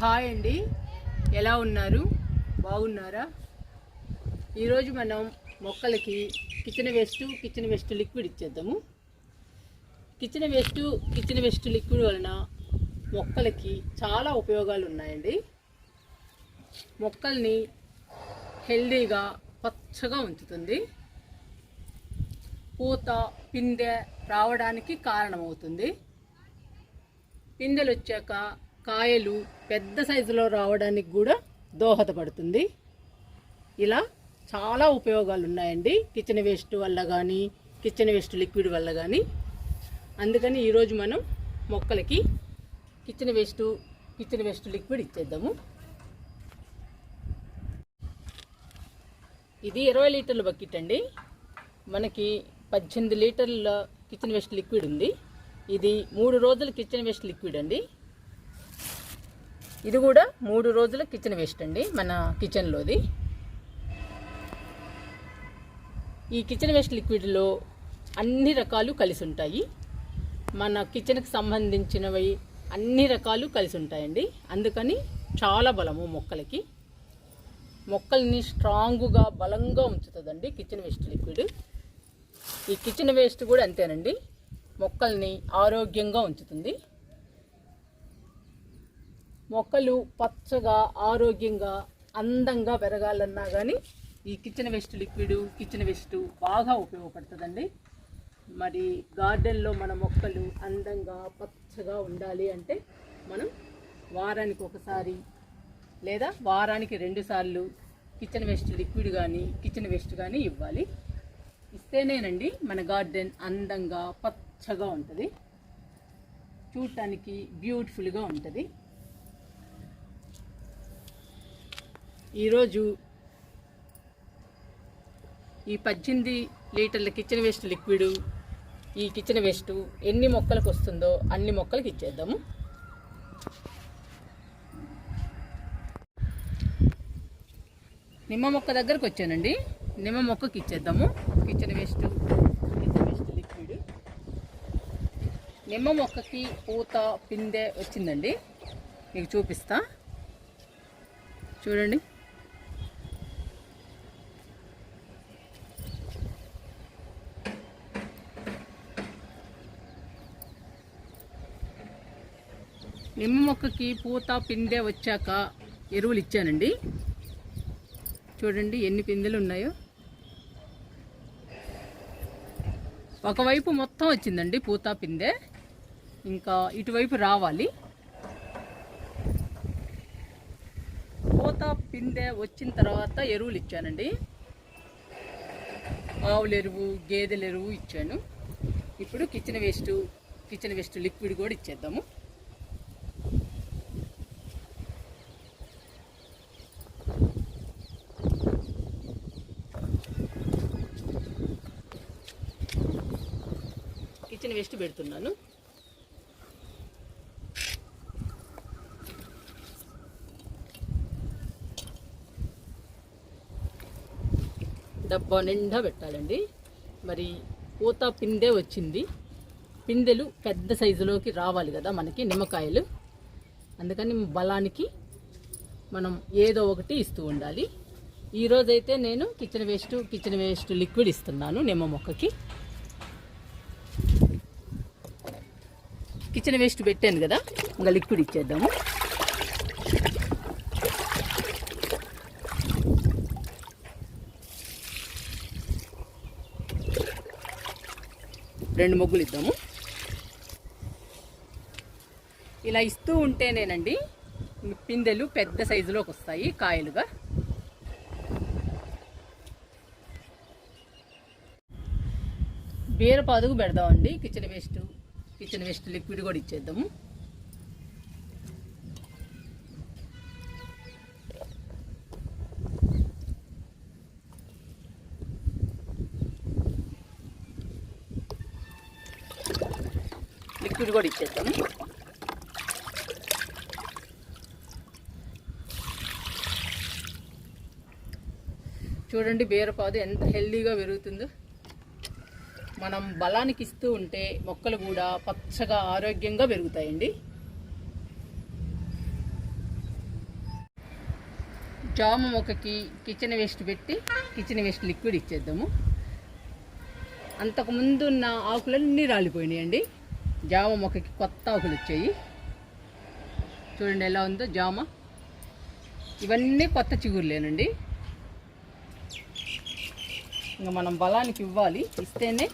Hi అండి, ఎలా ఉన్నారు? బాగున్నారా? ఈరోజు మనం మొక్కలకి కిచెన్ వేస్ట్ లిక్విడ్ ఇచ్చేద్దాము. కిచెన్ వేస్ట్ లిక్విడ్ వలన మొక్కలకి చాలా ఉపయోగాలు ఉన్నాయండి. మొక్కల్ని హెల్దీగా పచ్చగా ఉంచుతుంది. పూత పిందె రావడానికి కారణమవుతుంది. పిందెలు వచ్చాక కాయలు పెద్ద సైజులో రావడానికి కూడా దోహదపడుతుంది. ఇలా చాలా ఉపయోగాలు ఉన్నాయండి కిచెన్ వేస్ట్ వల్ల కానీ, కిచెన్ వేస్ట్ లిక్విడ్ వల్ల కానీ. అందుకని ఈరోజు మనం మొక్కలకి కిచెన్ వేస్ట్ లిక్విడ్ ఇచ్చేద్దాము. ఇది 20 లీటర్ల బకెట్ అండి. మనకి 18 లీటర్ల కిచెన్ వేస్ట్ లిక్విడ్ ఉంది. ఇది 3 రోజుల కిచెన్ వేస్ట్ లిక్విడ్ అండి. ఇది కూడా 3 రోజుల కిచెన్ వేస్ట్ అండి, మన కిచెన్లోది. ఈ కిచెన్ వేస్ట్ లిక్విడ్లో అన్ని రకాలు కలిసి ఉంటాయి. మన కిచెన్కి సంబంధించినవి అన్ని రకాలు కలిసి ఉంటాయండి. అందుకని చాలా బలము మొక్కలకి. మొక్కల్ని స్ట్రాంగ్గా బలంగా ఉంచుతుందండి కిచెన్ వేస్ట్ లిక్విడ్. ఈ కిచెన్ వేస్ట్ కూడా అంతేనండి, మొక్కల్ని ఆరోగ్యంగా ఉంచుతుంది. మొక్కలు పచ్చగా ఆరోగ్యంగా అందంగా పెరగాలన్నా కానీ ఈ కిచెన్ వేస్ట్ బాగా ఉపయోగపడుతుందండి. మరి గార్డెన్లో మన మొక్కలు అందంగా పచ్చగా ఉండాలి అంటే మనం వారానికి ఒకసారి లేదా వారానికి 2 సార్లు కిచెన్ వేస్ట్ లిక్విడ్ కానీ కిచెన్ వేస్ట్ కానీ ఇవ్వాలి. ఇస్తేనేనండి మన గార్డెన్ అందంగా పచ్చగా ఉంటుంది, చూడటానికి బ్యూటిఫుల్గా ఉంటుంది. ఈరోజు ఈ 18 లీటర్ల కిచెన్ వేస్ట్ లిక్విడ్, ఈ కిచెన్ వేస్ట్ ఎన్ని మొక్కలకు వస్తుందో అన్ని మొక్కలకి ఇచ్చేద్దాము. నిమ్మ మొక్క దగ్గరకు వచ్చానండి, నిమ్మ మొక్కకి ఇచ్చేద్దాము కిచెన్ వేస్ట్ లిక్విడ్. నిమ్మ మొక్కకి పూత పిందె వచ్చిందండి, మీకు చూపిస్తా చూడండి. నిమ్మ మొక్కకి పూత పిందె వచ్చాక ఎరువులు ఇచ్చానండి. చూడండి ఎన్ని పిందెలు ఉన్నాయో. ఒకవైపు మొత్తం వచ్చిందండి పూత పిందె, ఇంకా ఇటువైపు రావాలి. పూత పిందె వచ్చిన తర్వాత ఎరువులు ఇచ్చానండి. ఆవుల ఎరువు, గేదెల ఎరువు ఇచ్చాను. ఇప్పుడు కిచెన్ వేస్ట్ లిక్విడ్ కూడా ఇచ్చేద్దాము. కిచెన్ వేస్ట్ పెడుతున్నాను. డబ్బా నిండా పెట్టాలండి. మరి పూత పిందె వచ్చింది, పిందెలు పెద్ద సైజులోకి రావాలి కదా మనకి నిమ్మకాయలు. అందుకని బలానికి మనం ఏదో ఒకటి ఇస్తూ ఉండాలి. ఈరోజైతే నేను కిచెన్ వేస్ట్ లిక్విడ్ ఇస్తున్నాను నిమ్మ మొక్కకి. కిచెన్ వేస్ట్ పెట్టాను కదా, ఇంకా లిక్విడ్ ఇచ్చేద్దాము. రెండు మొగ్గులు ఇద్దాము. ఇలా ఇస్తూ ఉంటేనేనండి పిందెలు పెద్ద సైజులోకి వస్తాయి కాయలుగా. బీరపాదుకు పెడదామండి కిచెన్ వేస్ట్ లిక్విడ్ కూడా ఇచ్చేద్దాము. లిక్విడ్ కూడా ఇచ్చేద్దాము. చూడండి బీరపాదు ఎంత హెల్దీగా పెరుగుతుందో. మనం బలానికి ఇస్తూ ఉంటే మొక్కలు కూడా పచ్చగా ఆరోగ్యంగా పెరుగుతాయండి. జామ మొక్కకి కిచెన్ వేస్ట్ పెట్టి కిచెన్ వేస్ట్ లిక్విడ్ ఇచ్చేద్దాము. అంతకుముందు ఉన్న ఆకులన్నీ రాలిపోయినాయండి. జామ మొక్కకి కొత్త ఆకులు వచ్చాయి. చూడండి ఎలా ఉందో జామ. ఇవన్నీ కొత్త చిగురులేనండి. ఇంకా మనం బలానికి ఇవ్వాలి, ఇస్తేనే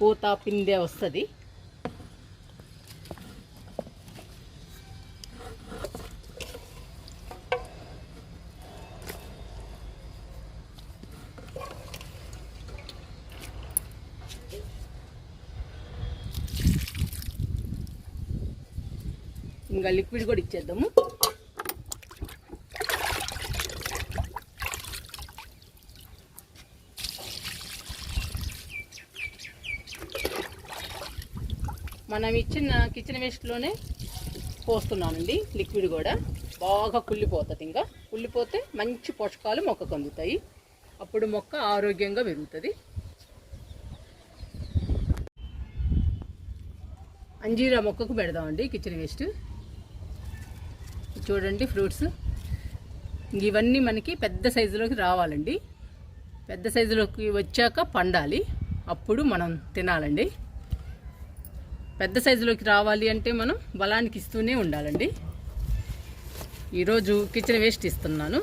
పూత పిందె వస్తుంది. ఇంకా లిక్విడ్ కూడా ఇచ్చేద్దాము. మనం ఇచ్చిన కిచెన్ వేస్ట్లోనే పోస్తున్నానండి. లిక్విడ్ కూడా బాగా కుళ్ళిపోతుంది. ఇంకా కుళ్ళిపోతే మంచి పోషకాలు మొక్కకు అందుతాయి. అప్పుడు మొక్క ఆరోగ్యంగా పెరుగుతుంది. అంజీరా మొక్కకు పెడదామండి కిచెన్ వేస్ట్. చూడండి ఫ్రూట్స్. ఇవన్నీ మనకి పెద్ద సైజులోకి రావాలండి. పెద్ద సైజులోకి వచ్చాక పండాలి, అప్పుడు మనం తినాలండి. పెద్ద సైజులోకి రావాలి అంటే మనం బలానికి ఇస్తూనే ఉండాలండి. ఈరోజు కిచెన్ వేస్ట్ ఇస్తున్నాను.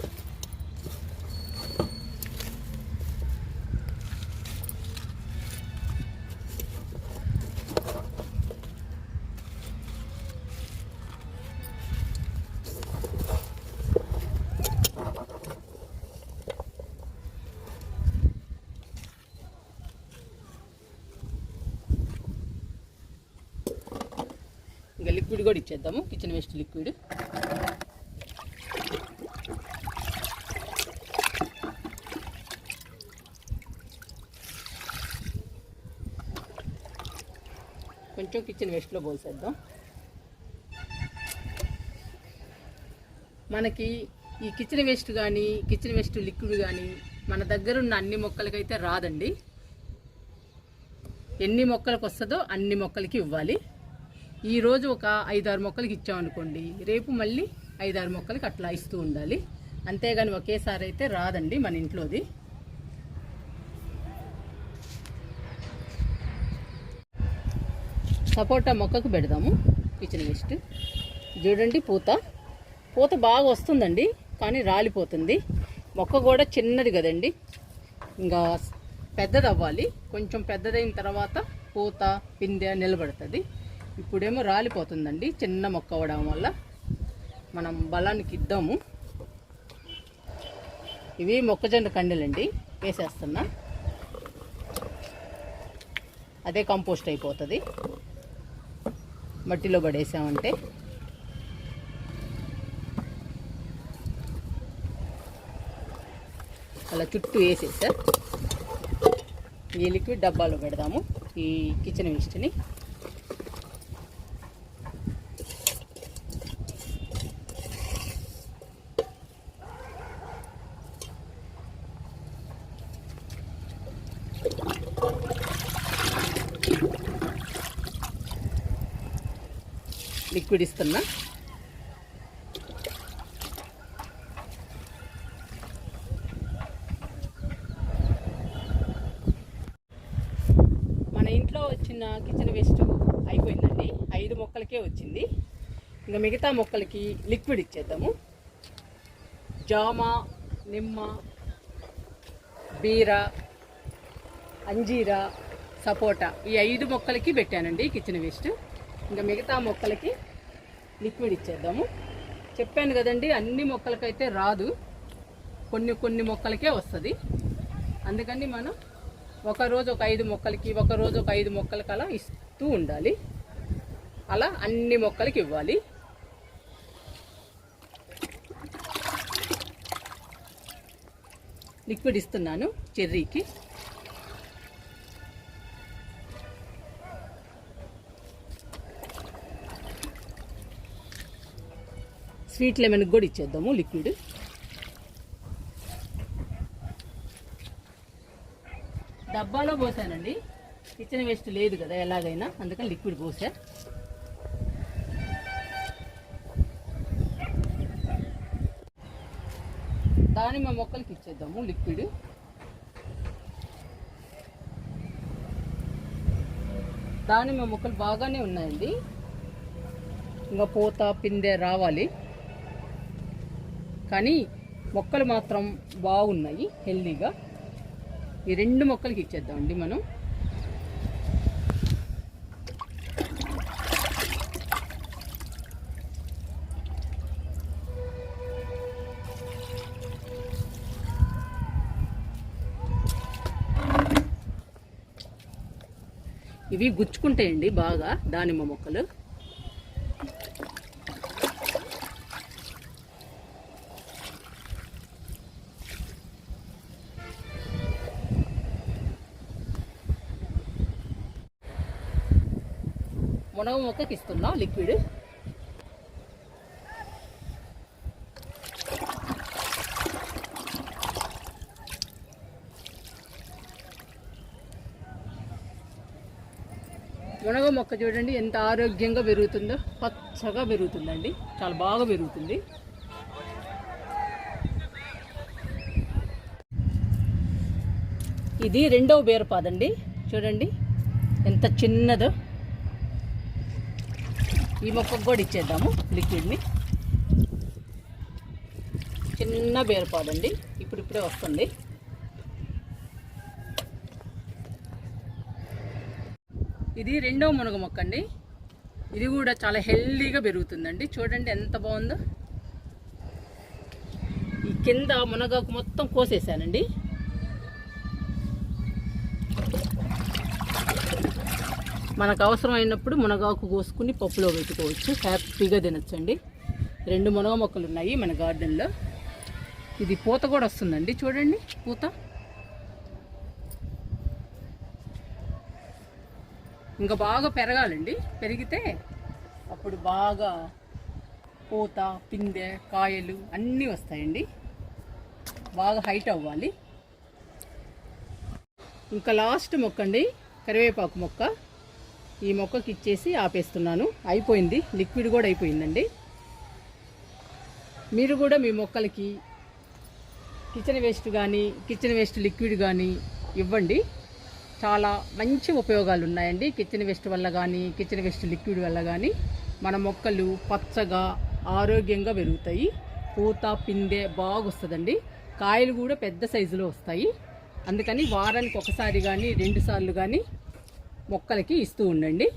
ఇంకా లిక్విడ్ కూడా ఇచ్చేద్దాము, కిచెన్ వేస్ట్ లిక్విడ్. కొంచెం కిచెన్ వేస్ట్లో పోసేద్దాం. మనకి ఈ కిచెన్ వేస్ట్ కానీ కిచెన్ వేస్ట్ లిక్విడ్ కానీ మన దగ్గర ఉన్న అన్ని మొక్కలకైతే రాదండి. ఎన్ని మొక్కలకు వస్తుందో అన్ని మొక్కలకి ఇవ్వాలి. ఈరోజు ఒక 5-6 మొక్కలకి ఇచ్చామనుకోండి, రేపు మళ్ళీ 5-6 మొక్కలకి అట్లా ఇస్తూ ఉండాలి. అంతేగాని ఒకేసారి అయితే రాదండి మన ఇంట్లోది. సపోటా మొక్కకు పెడదాము కిచెన్ వేస్ట్. చూడండి పూత బాగా వస్తుందండి, కానీ రాలిపోతుంది. మొక్క కూడా చిన్నది కదండి, ఇంకా పెద్దది అవ్వాలి. కొంచెం పెద్దదైన తర్వాత పూత పిందె నిలబడుతుంది. ఇప్పుడేమో రాలిపోతుందండి చిన్న మొక్క అవ్వడం వల్ల. మనం బలానికి ఇద్దాము. ఇవి మొక్కజొన్న కండెలండి, వేసేస్తున్నా. అదే కంపోస్ట్ అయిపోతుంది మట్టిలో పడేసామంటే. అలా చుట్టూ వేసేసా. ఈ లిక్విడ్ డబ్బాలో పెడదాము ఈ కిచెన్ వేస్ట్ని. లిక్విడ్ ఇస్తున్నా. మన ఇంట్లో వచ్చిన కిచెన్ వేస్ట్ అయిపోయిందండి. 5 మొక్కలకే వచ్చింది. ఇంకా మిగతా మొక్కలకి లిక్విడ్ ఇచ్చేద్దాము. జామ, నిమ్మ, బీర, అంజీరా, సపోటా ఈ 5 మొక్కలకి పెట్టానండి కిచెన్ వేస్ట్. ఇంకా మిగతా మొక్కలకి లిక్విడ్ ఇచ్చేద్దాము. చెప్పాను కదండి, అన్ని మొక్కలకైతే రాదు, కొన్ని మొక్కలకే వస్తుంది. అందుకని మనం ఒకరోజు ఒక 5 మొక్కలకి, ఒకరోజు ఒక 5 మొక్కలకి అలా ఇస్తూ ఉండాలి. అలా అన్ని మొక్కలకి ఇవ్వాలి. లిక్విడ్ ఇస్తున్నాను చెర్రీకి. స్వీట్ లెమన్కి కూడా ఇచ్చేద్దాము లిక్విడ్. డబ్బాలో పోసానండి, కిచెన్ వేస్ట్ లేదు కదా ఎలాగైనా, అందుకని లిక్విడ్ పోసా. దానిమ్మ మొక్కలకి ఇచ్చేద్దాము లిక్విడ్. దానిమ్మ మొక్కలు బాగానే ఉన్నాయండి, ఇంకా పూత పిందె రావాలి, కానీ మొక్కలు మాత్రం బాగున్నాయి హెల్దీగా. ఈ 2 మొక్కలకి ఇచ్చేద్దామండి మనం. ఇవి గుచ్చుకుంటాయండి బాగా దానిమ్మ మొక్కలు. మునగ మొక్కకి ఇస్తున్నా లిక్విడ్. మునగ మొక్క చూడండి ఎంత ఆరోగ్యంగా పెరుగుతుందో, పచ్చగా పెరుగుతుందండి, చాలా బాగా పెరుగుతుంది. ఇది 2వ బీరపాదండి, చూడండి ఎంత చిన్నదో. ఈ మొక్కకు కూడా ఇచ్చేద్దాము లిక్విడ్ని. చిన్న బీరపాదండి, ఇప్పుడిప్పుడే వస్తుంది. ఇది 2వ మునగ మొక్క అండి, ఇది కూడా చాలా హెల్దీగా పెరుగుతుందండి. చూడండి ఎంత బాగుందో. ఈ కింద మునగాకు మొత్తం కోసేసానండి. మనకు అవసరమైనప్పుడు మునగాకు కోసుకుని పప్పులో పెట్టుకోవచ్చు, హ్యాపీగా తినచ్చండి. 2 మునగ మొక్కలు ఉన్నాయి మన గార్డెన్లో. ఇది పూత కూడా వస్తుందండి, చూడండి పూత. ఇంకా బాగా పెరగాలండి, పెరిగితే అప్పుడు బాగా పూత పిందె కాయలు అన్నీ వస్తాయండి. బాగా హైట్ అవ్వాలి. ఇంకా లాస్ట్ మొక్క అండి, కరివేపాకు మొక్క. ఈ మొక్కకి ఇచ్చేసి ఆపేస్తున్నాను, అయిపోయింది, లిక్విడ్ కూడా అయిపోయిందండి. మీరు కూడా మీ మొక్కలకి కిచెన్ వేస్ట్ కానీ కిచెన్ వేస్ట్ లిక్విడ్ కానీ ఇవ్వండి. చాలా మంచి ఉపయోగాలు ఉన్నాయండి కిచెన్ వేస్ట్ వల్ల కానీ కిచెన్ వేస్ట్ లిక్విడ్ వల్ల కానీ. మన మొక్కలు పచ్చగా ఆరోగ్యంగా పెరుగుతాయి, పూత పిందె బాగా వస్తుందండి, కాయలు కూడా పెద్ద సైజులో వస్తాయి. అందుకని వారానికి ఒకసారి కానీ 2 సార్లు కానీ మొక్కలకి ఇస్తూ ఉండండి.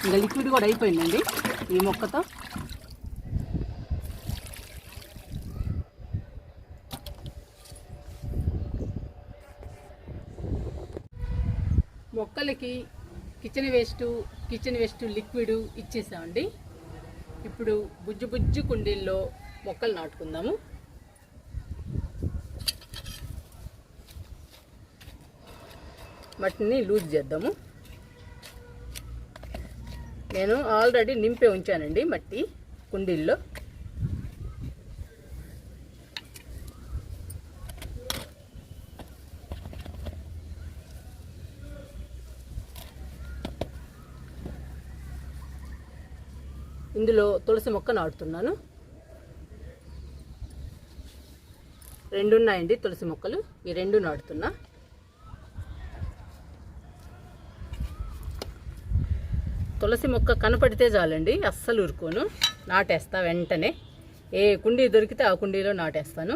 ఇంకా లిక్విడ్ కూడా అయిపోయిందండి ఈ మొక్కతో. మొక్కలకి కిచెన్ వేస్ట్ లిక్విడ్ ఇచ్చేసామండి. ఇప్పుడు బుజ్జు కుండీల్లో మొక్కలు నాటుకుందాము. మట్టిని లూజ్ చేద్దాము. నేను ఆల్రెడీ నింపే ఉంచానండి మట్టి కుండీల్లో. ఇందులో తులసి మొక్క నాటుతున్నాను. 2 ఉన్నాయండి తులసి మొక్కలు, ఈ 2 నాటుతున్నా. తులసి మొక్క కనపడితే చాలండి, అస్సలు ఊరుకోను, నాటేస్తా వెంటనే. ఏ కుండీ దొరికితే ఆ కుండీలో నాటేస్తాను.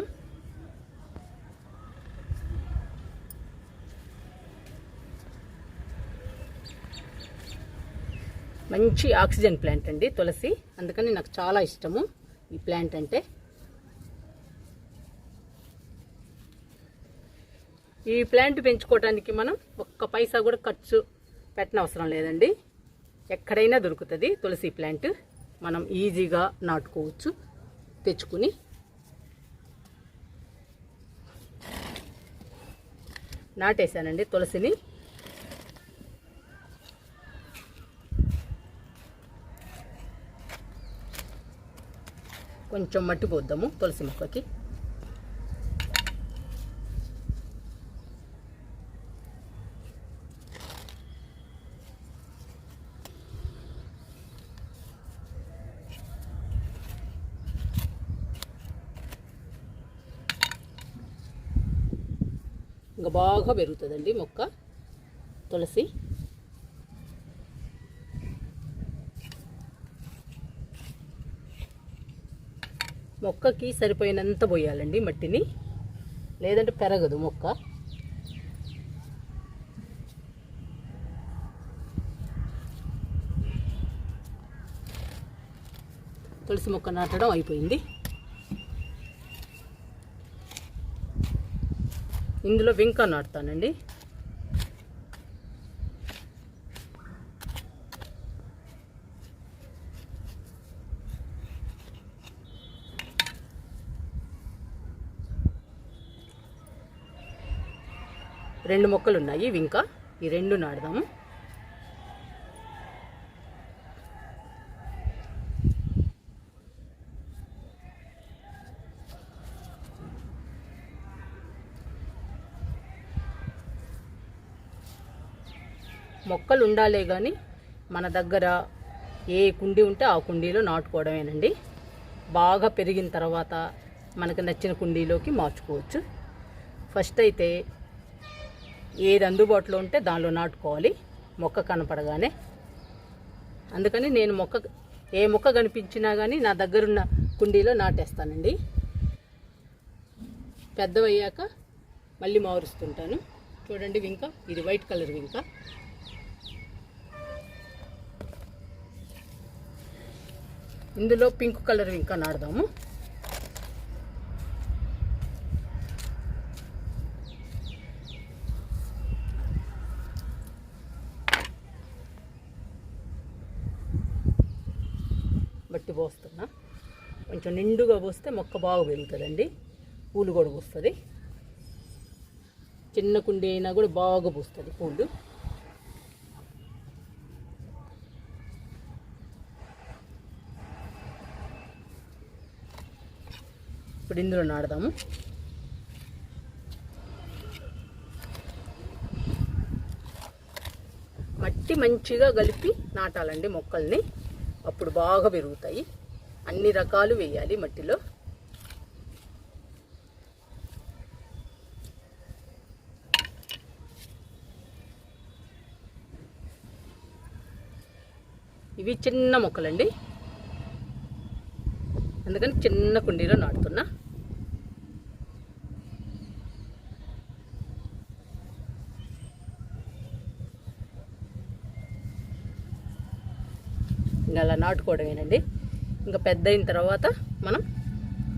మంచి ఆక్సిజన్ ప్లాంట్ అండి తులసి, అందుకని నాకు చాలా ఇష్టము ఈ ప్లాంట్ అంటే. ఈ ప్లాంట్ పెంచుకోవడానికి మనం ఒక్క పైసా కూడా ఖర్చు పెట్టనవసరం లేదండి. ఎక్కడైనా దొరుకుతుంది తులసి ప్లాంట్, మనం ఈజీగా నాటుకోవచ్చు తెచ్చుకుని. నాటేశానండి తులసిని. కొంచెం మట్టి పోద్దాము తులసి మొక్కకి. ఇంకా బాగా పెరుగుతుందండి మొక్క తులసి. మొక్కకి సరిపోయినంత పోయాలండి మట్టిని, లేదంటే పెరగదు మొక్క. తులసి మొక్క నాటడం అయిపోయింది. ఇందులో వింక నాటుతానండి. రెండు మొక్కలు ఉన్నాయి వింక, ఈ రెండు నాటుదాము. మొక్కలు ఉండాలే కానీ మన దగ్గర ఏ కుండీ ఉంటే ఆ కుండీలో నాటుకోవడమేనండి. బాగా పెరిగిన తర్వాత మనకు నచ్చిన కుండీలోకి మార్చుకోవచ్చు. ఫస్ట్ అయితే ఏది అందుబాటులో ఉంటే దానిలో నాటుకోవాలి మొక్క కనపడగానే. అందుకని నేను ఏ మొక్క కనిపించినా కానీ నా దగ్గరున్న కుండీలో నాటేస్తానండి. పెద్దవయ్యాక మళ్ళీ మారుస్తుంటాను. చూడండి వింక, ఇది వైట్ కలర్ వింక. ఇందులో పింక్ కలర్ వింక నాటుదాము. బట్టి పోస్తున్నా, కొంచెం నిండుగా పోస్తే మొక్క బాగా పెరుగుతుందండి, పూలు కూడా పూస్తుంది. చిన్న కుండీ అయినా కూడా బాగా పూస్తుంది పూలు. ఇప్పుడు ఇందులో నాటుదాము. మట్టి మంచిగా కలిపి నాటాలండి మొక్కల్ని, అప్పుడు బాగా పెరుగుతాయి. అన్ని రకాలు వేయాలి మట్టిలో. ఇవి చిన్న మొక్కలండి, అందుకని చిన్న కుండీలో నాటుతున్నా. ఇంకా అలా నాటుకోవడమేనండి. ఇంకా పెద్ద అయిన తర్వాత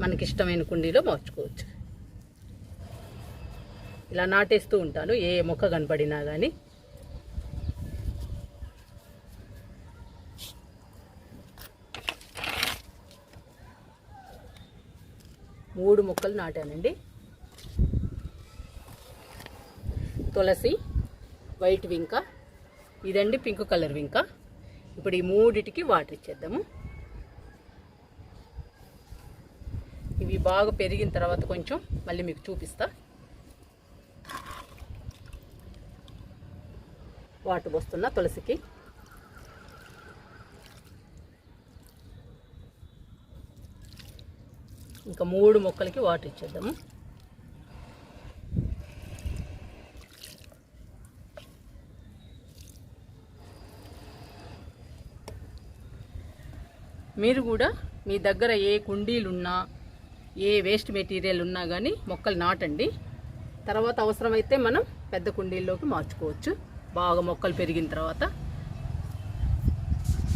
మనకి ఇష్టమైన కుండీలో మార్చుకోవచ్చు. ఇలా నాటేస్తూ ఉంటాను ఏ మొక్క కనపడినా కానీ. మూడు మొక్కలు నాటానండి. తులసి, వైట్ వింక, ఇదండి పింక్ కలర్ వింక. ఇప్పుడు ఈ మూడిటికి వాటర్ ఇచ్చేద్దాము. ఇవి బాగా పెరిగిన తర్వాత కొంచెం మళ్ళీ మీకు చూపిస్తా. వాటర్ పోస్తున్నా తులసికి. ఇంకా మూడు మొక్కలకి వాటర్ ఇచ్చేద్దాము. మీరు కూడా మీ దగ్గర ఏ కుండీలున్నా ఏ వేస్ట్ మెటీరియల్ ఉన్నా కానీ మొక్కలు నాటండి. తర్వాత అవసరమైతే మనం పెద్ద కుండీల్లోకి మార్చుకోవచ్చు బాగా మొక్కలు పెరిగిన తర్వాత.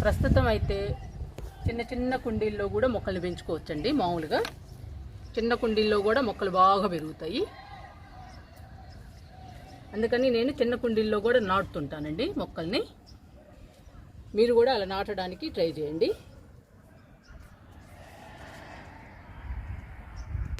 ప్రస్తుతం అయితే చిన్న చిన్న కుండీల్లో కూడా మొక్కలు పెంచుకోవచ్చండి. మామూలుగా చిన్న కుండీల్లో కూడా మొక్కలు బాగా పెరుగుతాయి. అందుకని నేను చిన్న కుండీల్లో కూడా నాటుతుంటానండి మొక్కల్ని. మీరు కూడా అలా నాటడానికి ట్రై చేయండి.